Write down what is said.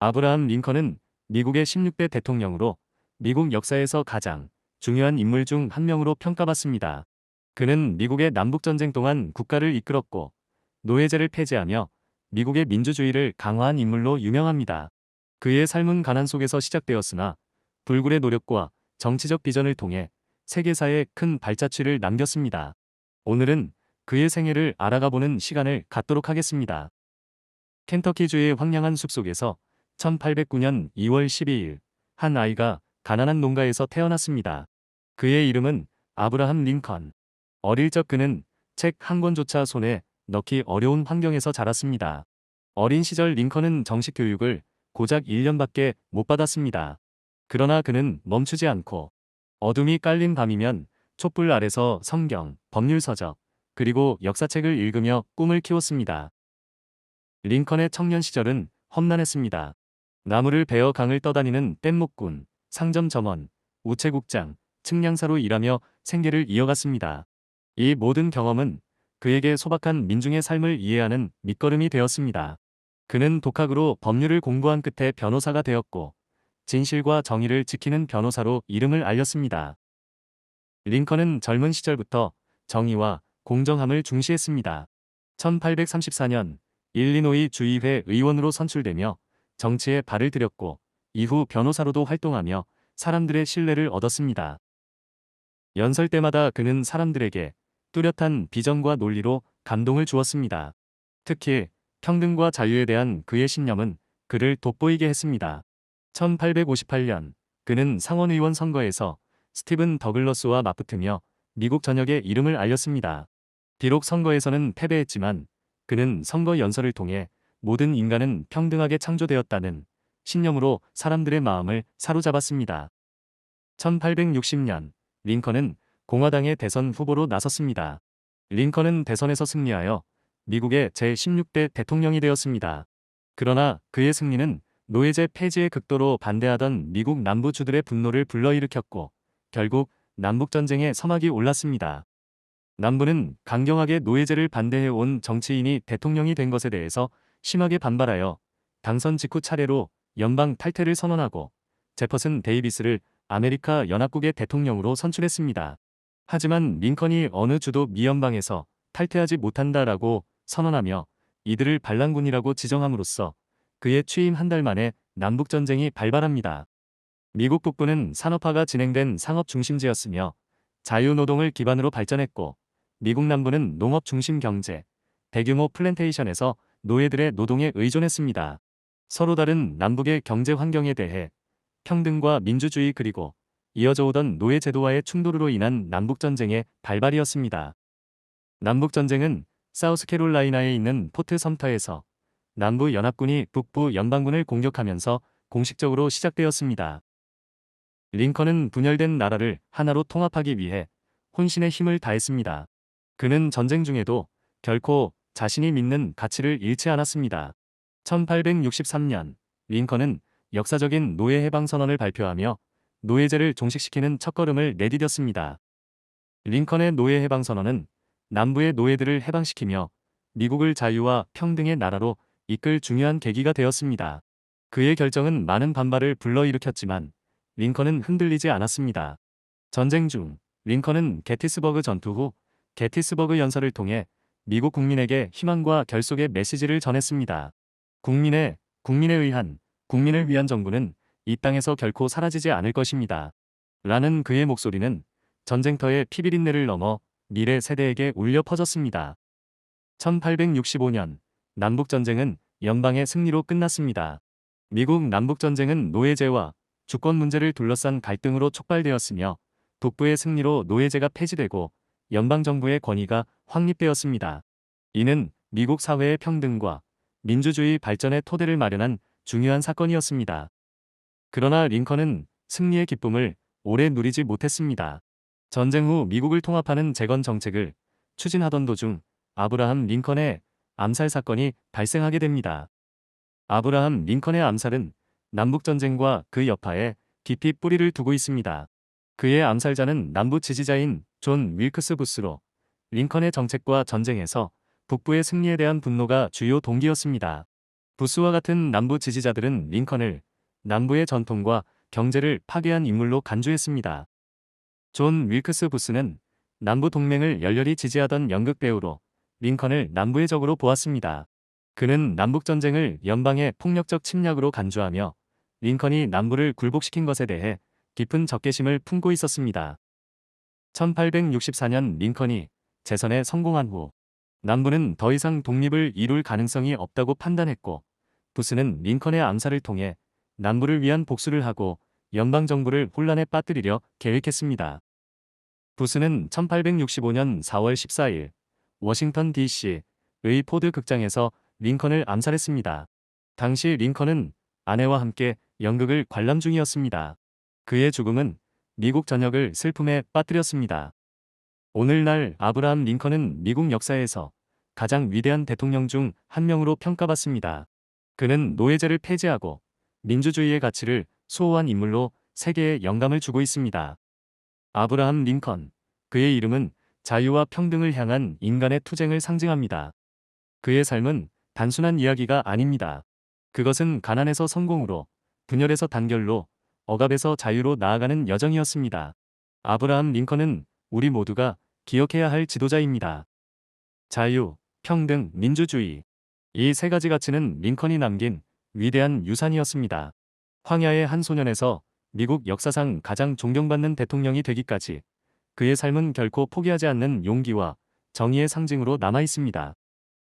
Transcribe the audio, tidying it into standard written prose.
아브라함 링컨은 미국의 16대 대통령으로 미국 역사에서 가장 중요한 인물 중 한 명으로 평가받습니다. 그는 미국의 남북전쟁 동안 국가를 이끌었고 노예제를 폐지하며 미국의 민주주의를 강화한 인물로 유명합니다. 그의 삶은 가난 속에서 시작되었으나 불굴의 노력과 정치적 비전을 통해 세계사에 큰 발자취를 남겼습니다. 오늘은 그의 생애를 알아가보는 시간을 갖도록 하겠습니다. 켄터키주의 황량한 숲속에서 1809년 2월 12일 한 아이가 가난한 농가에서 태어났습니다. 그의 이름은 아브라함 링컨. 어릴 적 그는 책 한 권조차 손에 넣기 어려운 환경에서 자랐습니다. 어린 시절 링컨은 정식 교육을 고작 1년밖에 못 받았습니다. 그러나 그는 멈추지 않고 어둠이 깔린 밤이면 촛불 아래서 성경, 법률서적, 그리고 역사책을 읽으며 꿈을 키웠습니다. 링컨의 청년 시절은 험난했습니다. 나무를 베어 강을 떠다니는 뗏목꾼, 상점 점원, 우체국장, 측량사로 일하며 생계를 이어갔습니다. 이 모든 경험은 그에게 소박한 민중의 삶을 이해하는 밑거름이 되었습니다. 그는 독학으로 법률을 공부한 끝에 변호사가 되었고 진실과 정의를 지키는 변호사로 이름을 알렸습니다. 링컨은 젊은 시절부터 정의와 공정함을 중시했습니다. 1834년 일리노이 주의회 의원으로 선출되며 정치에 발을 들였고 이후 변호사로도 활동하며 사람들의 신뢰를 얻었습니다. 연설 때마다 그는 사람들에게 뚜렷한 비전과 논리로 감동을 주었습니다. 특히 평등과 자유에 대한 그의 신념은 그를 돋보이게 했습니다. 1858년 그는 상원의원 선거에서 스티븐 더글러스와 맞붙으며 미국 전역에 이름을 알렸습니다. 비록 선거에서는 패배했지만 그는 선거 연설을 통해 모든 인간은 평등하게 창조되었다는 신념으로 사람들의 마음을 사로잡았습니다. 1860년 링컨은 공화당의 대선 후보로 나섰습니다. 링컨은 대선에서 승리하여 미국의 제16대 대통령이 되었습니다. 그러나 그의 승리는 노예제 폐지에 극도로 반대하던 미국 남부주들의 분노를 불러일으켰고 결국 남북전쟁의 서막이 올랐습니다. 남부는 강경하게 노예제를 반대해온 정치인이 대통령이 된 것에 대해서 심하게 반발하여 당선 직후 차례로 연방 탈퇴를 선언하고 제퍼슨 데이비스를 아메리카 연합국의 대통령으로 선출했습니다. 하지만 링컨이 어느 주도 미연방에서 탈퇴하지 못한다라고 선언하며 이들을 반란군이라고 지정함으로써 그의 취임 한 달 만에 남북전쟁이 발발합니다. 미국 북부는 산업화가 진행된 상업 중심지였으며 자유노동을 기반으로 발전했고 미국 남부는 농업 중심 경제, 대규모 플랜테이션에서 노예들의 노동에 의존했습니다. 서로 다른 남북의 경제 환경에 대해 평등과 민주주의 그리고 이어져 오던 노예 제도와의 충돌으로 인한 남북전쟁의 발발이었습니다. 남북전쟁은 사우스캐롤라이나에 있는 포트 섬터에서 남부 연합군이 북부 연방군을 공격하면서 공식적으로 시작되었습니다. 링컨은 분열된 나라를 하나로 통합하기 위해 혼신의 힘을 다했습니다. 그는 전쟁 중에도 결코 자신이 믿는 가치를 잃지 않았습니다. 1863년 링컨은 역사적인 노예 해방 선언을 발표하며 노예제를 종식시키는 첫걸음을 내디뎠습니다. 링컨의 노예 해방 선언은 남부의 노예들을 해방시키며 미국을 자유와 평등의 나라로 이끌 중요한 계기가 되었습니다. 그의 결정은 많은 반발을 불러일으켰지만 링컨은 흔들리지 않았습니다. 전쟁 중 링컨은 게티스버그 전투 후 게티스버그 연설을 통해 미국 국민에게 희망과 결속의 메시지를 전했습니다. 국민에 의한, 국민을 위한 정부는 이 땅에서 결코 사라지지 않을 것입니다. 라는 그의 목소리는 전쟁터의 피비린내를 넘어 미래 세대에게 울려 퍼졌습니다. 1865년 남북전쟁은 연방의 승리로 끝났습니다. 미국 남북전쟁은 노예제와 주권 문제를 둘러싼 갈등으로 촉발되었으며 북부의 승리로 노예제가 폐지되고 연방정부의 권위가 확립되었습니다. 이는 미국 사회의 평등과 민주주의 발전의 토대를 마련한 중요한 사건이었습니다. 그러나 링컨은 승리의 기쁨을 오래 누리지 못했습니다. 전쟁 후 미국을 통합하는 재건 정책을 추진하던 도중 아브라함 링컨의 암살 사건이 발생하게 됩니다. 아브라함 링컨의 암살은 남북전쟁과 그 여파에 깊이 뿌리를 두고 있습니다. 그의 암살자는 남부 지지자인 존 윌크스 부스로 링컨의 정책과 전쟁에서 북부의 승리에 대한 분노가 주요 동기였습니다. 부스와 같은 남부 지지자들은 링컨을 남부의 전통과 경제를 파괴한 인물로 간주했습니다. 존 윌크스 부스는 남부 동맹을 열렬히 지지하던 연극 배우로 링컨을 남부의 적으로 보았습니다. 그는 남북전쟁을 연방의 폭력적 침략으로 간주하며 링컨이 남부를 굴복시킨 것에 대해 깊은 적개심을 품고 있었습니다. 1864년 링컨이 재선에 성공한 후 남부는 더 이상 독립을 이룰 가능성이 없다고 판단했고 부스는 링컨의 암살을 통해 남부를 위한 복수를 하고 연방정부를 혼란에 빠뜨리려 계획했습니다. 부스는 1865년 4월 14일 워싱턴 DC의 포드 극장에서 링컨을 암살했습니다. 당시 링컨은 아내와 함께 연극을 관람 중이었습니다. 그의 죽음은 미국 전역을 슬픔에 빠뜨렸습니다. 오늘날 아브라함 링컨은 미국 역사에서 가장 위대한 대통령 중 한 명으로 평가받습니다. 그는 노예제를 폐지하고 민주주의의 가치를 수호한 인물로 세계에 영감을 주고 있습니다. 아브라함 링컨. 그의 이름은 자유와 평등을 향한 인간의 투쟁을 상징합니다. 그의 삶은 단순한 이야기가 아닙니다. 그것은 가난에서 성공으로, 분열에서 단결로, 억압에서 자유로 나아가는 여정이었습니다. 아브라함 링컨은 우리 모두가 기억해야 할 지도자입니다. 자유, 평등, 민주주의. 이 세 가지 가치는 링컨이 남긴 위대한 유산이었습니다. 황야의 한 소년에서 미국 역사상 가장 존경받는 대통령이 되기까지 그의 삶은 결코 포기하지 않는 용기와 정의의 상징으로 남아 있습니다.